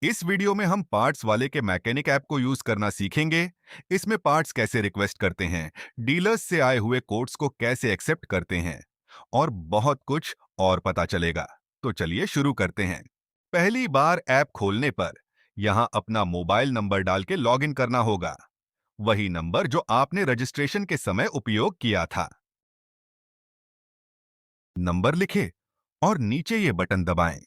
इस वीडियो में हम पार्ट्स वाले के मैकेनिक ऐप को यूज करना सीखेंगे। इसमें पार्ट्स कैसे रिक्वेस्ट करते हैं, डीलर्स से आए हुए कोड्स को कैसे एक्सेप्ट करते हैं और बहुत कुछ और पता चलेगा। तो चलिए शुरू करते हैं। पहली बार ऐप खोलने पर यहां अपना मोबाइल नंबर डाल के लॉगिन करना होगा, वही नंबर जो आपने रजिस्ट्रेशन के समय उपयोग किया था। नंबर लिखें और नीचे ये बटन दबाएं।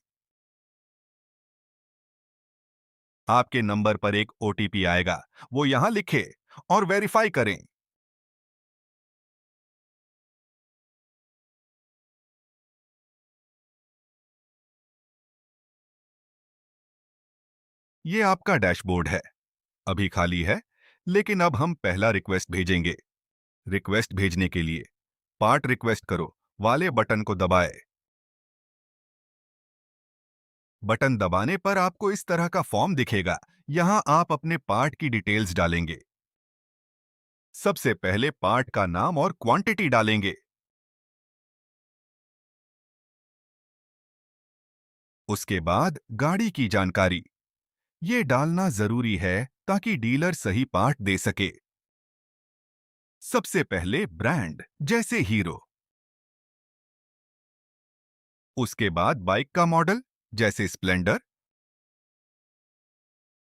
आपके नंबर पर एक ओटीपी आएगा, वो यहां लिखें और वेरीफाई करें। ये आपका डैशबोर्ड है। अभी खाली है, लेकिन अब हम पहला रिक्वेस्ट भेजेंगे। रिक्वेस्ट भेजने के लिए पार्ट रिक्वेस्ट करो वाले बटन को दबाएं। बटन दबाने पर आपको इस तरह का फॉर्म दिखेगा। यहां आप अपने पार्ट की डिटेल्स डालेंगे। सबसे पहले पार्ट का नाम और क्वांटिटी डालेंगे। उसके बाद गाड़ी की जानकारी ये डालना जरूरी है ताकि डीलर सही पार्ट दे सके। सबसे पहले ब्रांड जैसे हीरो, उसके बाद बाइक का मॉडल जैसे स्प्लेंडर,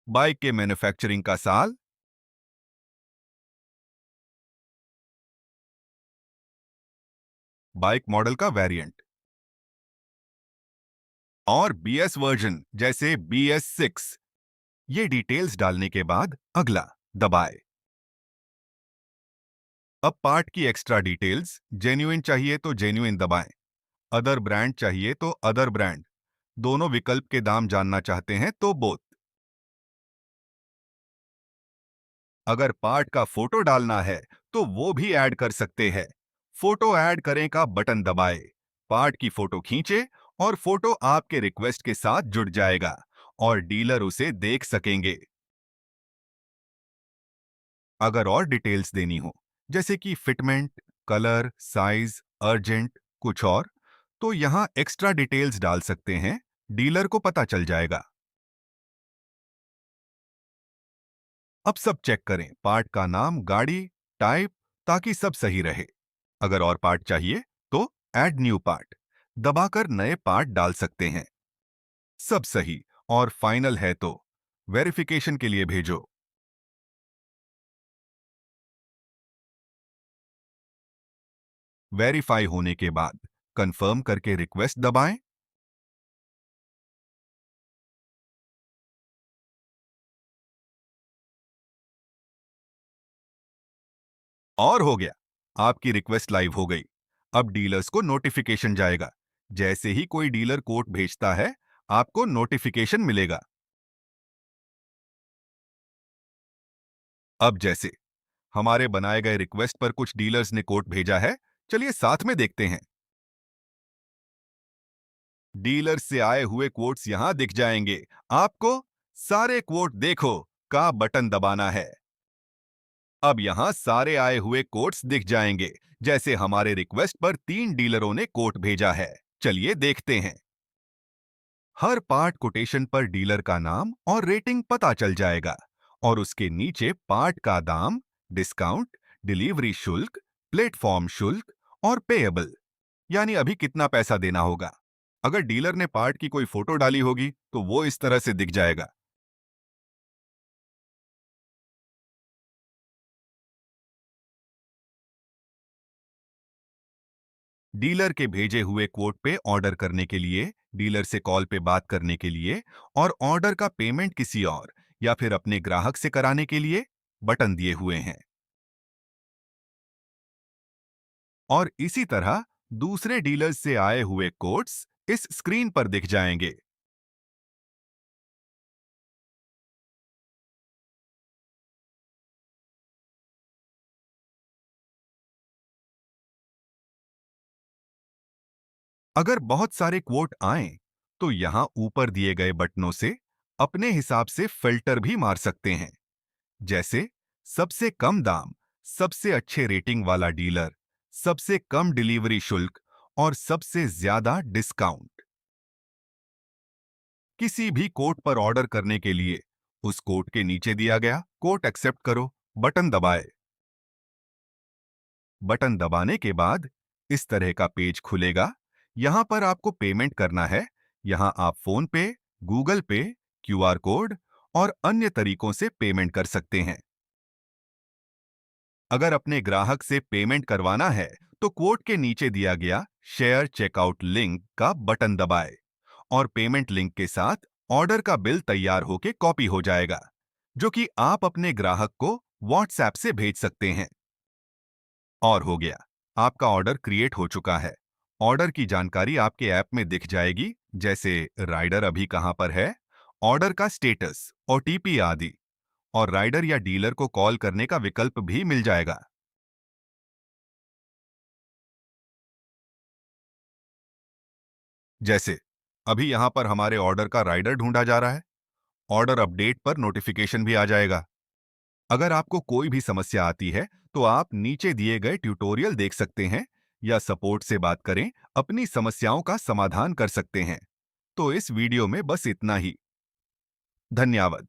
बाइक के मैन्युफैक्चरिंग का साल, बाइक मॉडल का वेरिएंट और बीएस वर्जन जैसे BS6। ये डिटेल्स डालने के बाद अगला दबाएं। अब पार्ट की एक्स्ट्रा डिटेल्स, जेन्युइन चाहिए तो जेन्युइन दबाएं, अदर ब्रांड चाहिए तो अदर ब्रांड, दोनों विकल्प के दाम जानना चाहते हैं तो बोथ। अगर पार्ट का फोटो डालना है तो वो भी ऐड कर सकते हैं। फोटो ऐड करें का बटन दबाएं, पार्ट की फोटो खींचे और फोटो आपके रिक्वेस्ट के साथ जुड़ जाएगा और डीलर उसे देख सकेंगे। अगर और डिटेल्स देनी हो, जैसे कि फिटमेंट, कलर, साइज, अर्जेंट, कुछ और, तो यहां एक्स्ट्रा डिटेल्स डाल सकते हैं। डीलर को पता चल जाएगा। अब सब चेक करें, पार्ट का नाम, गाड़ी, टाइप, ताकि सब सही रहे। अगर और पार्ट चाहिए तो ऐड न्यू पार्ट दबाकर नए पार्ट डाल सकते हैं। सब सही और फाइनल है तो वेरिफिकेशन के लिए भेजो। वेरीफाई होने के बाद कंफर्म करके रिक्वेस्ट दबाएं और हो गया, आपकी रिक्वेस्ट लाइव हो गई। अब डीलर्स को नोटिफिकेशन जाएगा। जैसे ही कोई डीलर कोड भेजता है, आपको नोटिफिकेशन मिलेगा। अब जैसे हमारे बनाए गए रिक्वेस्ट पर कुछ डीलर्स ने कोड भेजा है, चलिए साथ में देखते हैं। डीलर से आए हुए कोट्स यहां दिख जाएंगे। आपको सारे कोट देखो का बटन दबाना है। अब यहां सारे आए हुए कोट्स दिख जाएंगे, जैसे हमारे रिक्वेस्ट पर 3 डीलरों ने कोट भेजा है। चलिए देखते हैं। हर पार्ट कोटेशन पर डीलर का नाम और रेटिंग पता चल जाएगा और उसके नीचे पार्ट का दाम, डिस्काउंट, डिलीवरी शुल्क, प्लेटफॉर्म शुल्क और पेएबल, यानी अभी कितना पैसा देना होगा। अगर डीलर ने पार्ट की कोई फोटो डाली होगी तो वो इस तरह से दिख जाएगा। डीलर के भेजे हुए कोड पे ऑर्डर करने के लिए, डीलर से कॉल पे बात करने के लिए और ऑर्डर का पेमेंट किसी और या फिर अपने ग्राहक से कराने के लिए बटन दिए हुए हैं। और इसी तरह दूसरे डीलर्स से आए हुए कोड्स इस स्क्रीन पर दिख जाएंगे। अगर बहुत सारे क्वोट आएं, तो यहां ऊपर दिए गए बटनों से अपने हिसाब से फिल्टर भी मार सकते हैं, जैसे सबसे कम दाम, सबसे अच्छे रेटिंग वाला डीलर, सबसे कम डिलीवरी शुल्क और सबसे ज्यादा डिस्काउंट। किसी भी कोड पर ऑर्डर करने के लिए उस कोड के नीचे दिया गया कोड एक्सेप्ट करो बटन दबाए। बटन दबाने के बाद इस तरह का पेज खुलेगा। यहां पर आपको पेमेंट करना है। यहां आप फोन पे, गूगल पे, क्यूआर कोड और अन्य तरीकों से पेमेंट कर सकते हैं। अगर अपने ग्राहक से पेमेंट करवाना है तो कोड के नीचे दिया गया शेयर चेकआउट लिंक का बटन दबाएं और पेमेंट लिंक के साथ ऑर्डर का बिल तैयार होकर कॉपी हो जाएगा, जो कि आप अपने ग्राहक को व्हाट्सएप से भेज सकते हैं। और हो गया, आपका ऑर्डर क्रिएट हो चुका है। ऑर्डर की जानकारी आपके ऐप में दिख जाएगी, जैसे राइडर अभी कहां पर है, ऑर्डर का स्टेटस, ओटीपी आदि। और राइडर या डीलर को कॉल करने का विकल्प भी मिल जाएगा। जैसे अभी यहां पर हमारे ऑर्डर का राइडर ढूंढा जा रहा है। ऑर्डर अपडेट पर नोटिफिकेशन भी आ जाएगा। अगर आपको कोई भी समस्या आती है तो आप नीचे दिए गए ट्यूटोरियल देख सकते हैं या सपोर्ट से बात करें, अपनी समस्याओं का समाधान कर सकते हैं। तो इस वीडियो में बस इतना ही। धन्यवाद।